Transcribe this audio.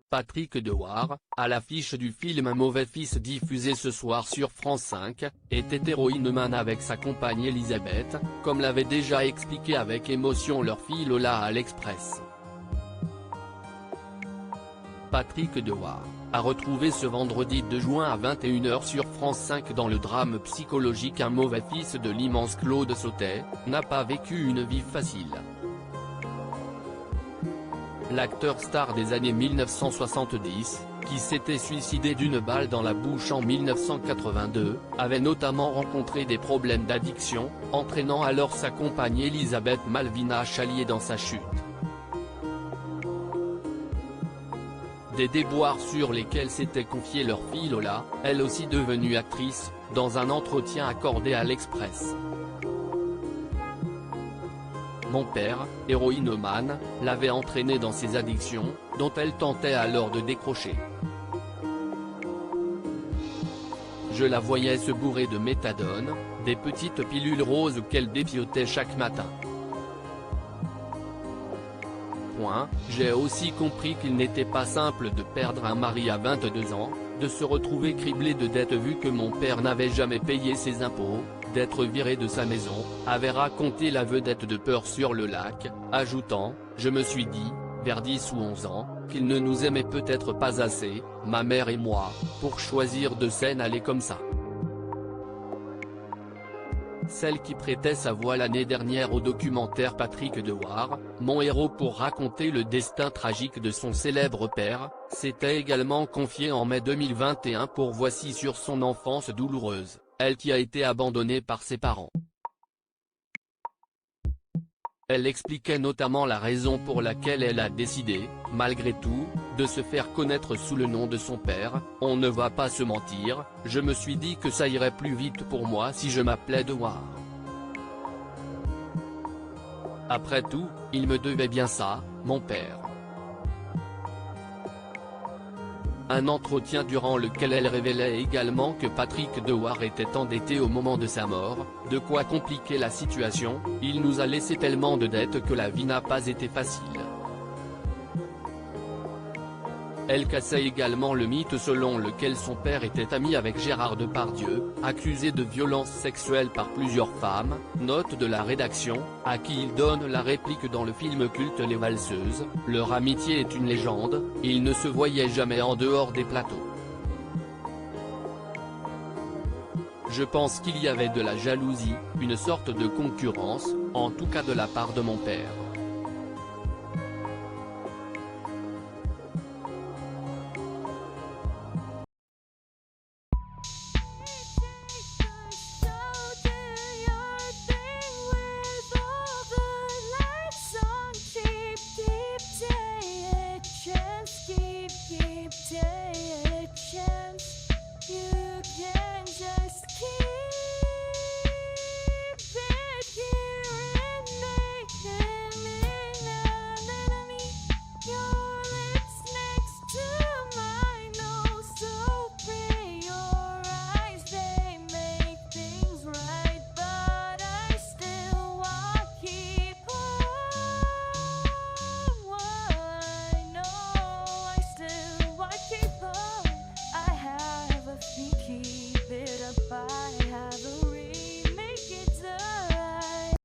Patrick Dewar, à l'affiche du film Un mauvais fils diffusé ce soir sur France 5, était héroïnomane avec sa compagne Elisabeth, comme l'avait déjà expliqué avec émotion leur fille Lola à l'Express. Patrick Dewar, à retrouver ce vendredi 2 juin à 21 h sur France 5 dans le drame psychologique Un mauvais fils de l'immense Claude Sautet, n'a pas vécu une vie facile. L'acteur star des années 1970, qui s'était suicidé d'une balle dans la bouche en 1982, avait notamment rencontré des problèmes d'addiction, entraînant alors sa compagne Elisabeth Malvina Chalier dans sa chute. Des déboires sur lesquels s'était confiée leur fille Lola, elle aussi devenue actrice, dans un entretien accordé à l'Express. Mon père, héroïnomane, l'avait entraînée dans ses addictions, dont elle tentait alors de décrocher. Je la voyais se bourrer de méthadone, des petites pilules roses qu'elle défiotait chaque matin. J'ai aussi compris qu'il n'était pas simple de perdre un mari à 22 ans, de se retrouver criblé de dettes vu que mon père n'avait jamais payé ses impôts, d'être viré de sa maison, avait raconté la vedette de Peur sur le lac, ajoutant, je me suis dit, vers 10 ou 11 ans, qu'il ne nous aimait peut-être pas assez, ma mère et moi, pour choisir de s'en aller comme ça. Celle qui prêtait sa voix l'année dernière au documentaire Patrick Dewar, mon héros pour raconter le destin tragique de son célèbre père, s'était également confiée en mai 2021 pour Voici sur son enfance douloureuse, elle qui a été abandonnée par ses parents. Elle expliquait notamment la raison pour laquelle elle a décidé, malgré tout, de se faire connaître sous le nom de son père. On ne va pas se mentir, je me suis dit que ça irait plus vite pour moi si je m'appelais Dewar. Après tout, il me devait bien ça, mon père. Un entretien durant lequel elle révélait également que Patrick Dewar était endetté au moment de sa mort, de quoi compliquer la situation, il nous a laissé tellement de dettes que la vie n'a pas été facile. Elle cassait également le mythe selon lequel son père était ami avec Gérard Depardieu, accusé de violences sexuelles par plusieurs femmes, note de la rédaction, à qui il donne la réplique dans le film culte Les Valseuses, leur amitié est une légende, ils ne se voyaient jamais en dehors des plateaux. Je pense qu'il y avait de la jalousie, une sorte de concurrence, en tout cas de la part de mon père.